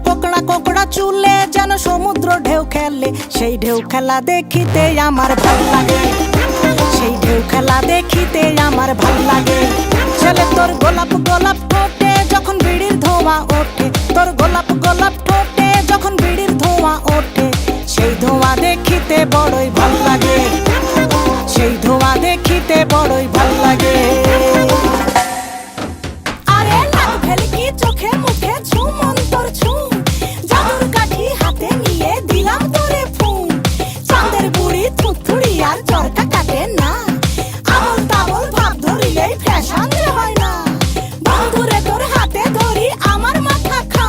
কোকড়া কোকড়া চুলে যেন সমুদ্র ঢেউ খেলে, সেই ঢেউ খেলা দেখিতে আমার ভাল লাগে, সেই ঢেউ খেলা দেখিতে আমার ভাল লাগে। ছেলে তোর গোলাপ গোলাপ ঠোঁটে যখন বিড়ির ধোঁয়া ওঠে, তোর গোলাপ গোলাপ ঠোঁটে যখন বিড়ির ধোঁয়া ওঠে, সেই ধোঁয়া দেখিতে বড়ই ভাল লাগে, সেই ধোঁয়া দেখিতে বড়ই ভাল লাগে। আরে লাল ভেলকি চোখে মুখে ঝুম অন্তর ঝুম, জাদুর কাঠি হাতে নিয়ে দিলাম তোরে ফুম। চাঁদের বুড়ি থুথুড়ি আর চরকা কাটে না, আবল তাবল ভাব ধরিলেই ফ্যাশন যে হয় না। বন্ধুরে তোর হাতে ধরি আমার মাথা খা,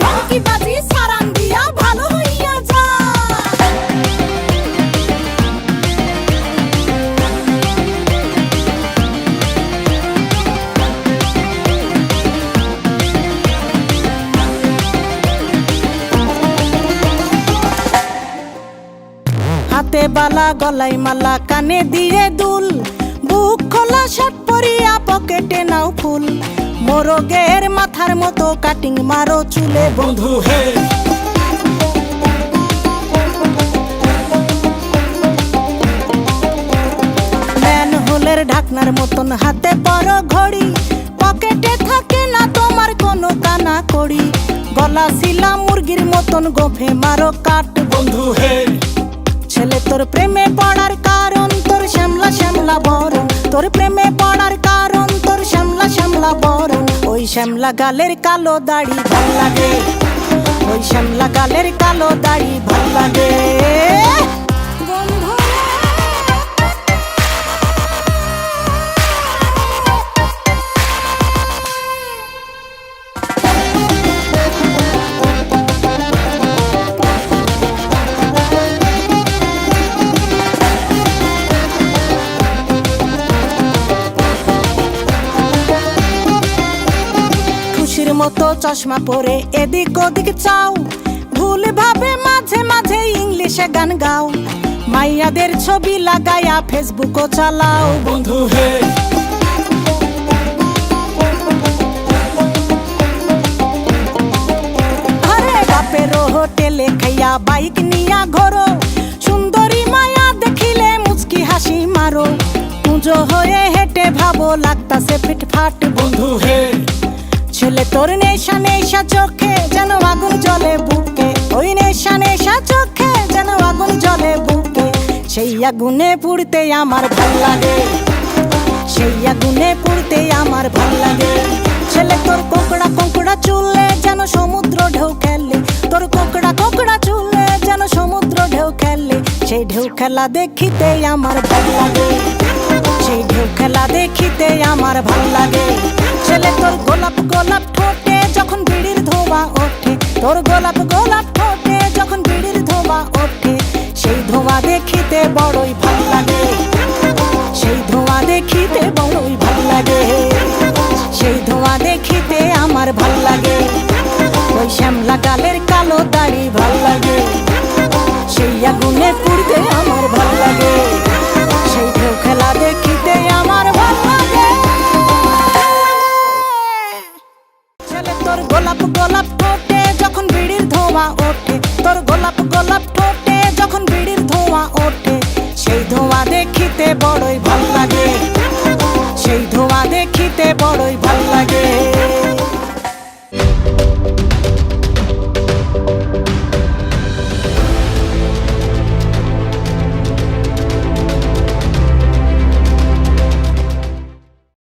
ভেলকি বাজি সারান দিয়া ভালো হইয়া যা। হাতে বালা গলায় মালা কানে দিয়ে দুল, বুক খোলা শার্ট পরিয়া পকেটে নাও ফুল। মোরগের মাথার মতো কাটিং মারো চুলে বন্ধু হে। ম্যানহোলের ঢাকনার মতন হাতে বড় ঘড়ি, পকেটে থাকে না তোমার কোনো কানা কড়ি। গলা শিলা মুরগির মতন গোফে মারো কাট বন্ধু হে। ছেলে তোর প্রেমে পড়ার কারণ তোর শ্যামলা শ্যামলা বরণ, তোর প্রেমে পড়ার কারণ তোর শ্যামলা শ্যামলা বরণ। ওই শ্যামলা গালের কালো দাড়ি ভাল লাগে, ওই শ্যামলা গালের কালো দাড়ি ভাল লাগে। মতো চশমা পরে এদিক ওদিক চাও, ভুল ভাবে মাঝে মাঝে ইংলিশে গান গাও। মাইয়াদের ছবি লাগায়া ফেসবুকও চালাও বন্ধু হে। আরে বাপের হোটেলে খাইয়া বাইক নিয়া ঘোরো, সুন্দরী মায়া দেখিলে মুচকি হাসি মারো। পুজো হয়ে হেঁটে ভাবো লাগতাছে ফিটফাট বন্ধু হে। ছেলে তোর নেশা নেশা চোখে যেন আগুন জ্বলে বুকে, ওই নেশা নেশা চোখে যেন আগুন জ্বলে বুকে। সেই আগুনে পুড়তে আমার ভাল লাগে, সেই আগুনে পুড়তে আমার ভাল লাগে। ছেলে তোর কোকড়া কোকড়া চুলে যেন সমুদ্র ঢেউ খেলে, তোর কোকড়া কোকড়া চুলে যেন সমুদ্র ঢেউ খেলে, সেই ঢেউ খেলা দেখিতে আমার ভাল লাগে, সেই ঢেউ খেলা দেখিতে আমার ভাল লাগে। ছেলে তোর গোলাপ গোলাপ ঠোঁটে যখন বিড়ির ধোঁয়া ওঠে, তোর গোলাপ গোলাপ ঠোঁটে যখন বিড়ির ধোঁয়া ওঠে, সেই ধোঁয়া দেখিতে বড়ই ভাল লাগে, সেই ধোঁয়া দেখিতে বড়ই ভাল লাগে, সেই ধোঁয়া দেখিতে আমার ভাল লাগে। ওই শ্যামলা গালের কালো দাড়ি ভাল লাগে, সেই আগুনে পুড়তে আমার ভাল লাগে, সেই ঢেউ খেলা দেখিতে আমার ভাল লাগে। ছেলে তোর গোলাপ গোলাপ ঠোঁটে যখন বিড়ির ধোঁয়া ওঠে, তোর গোলাপ গোলাপ ঠোঁটে যখন বিড়ির ধোঁয়া ওঠে, সেই ধোঁয়া দেখিতে বড়ই ভাল লাগে, সেই ধোঁয়া দেখিতে বড়ই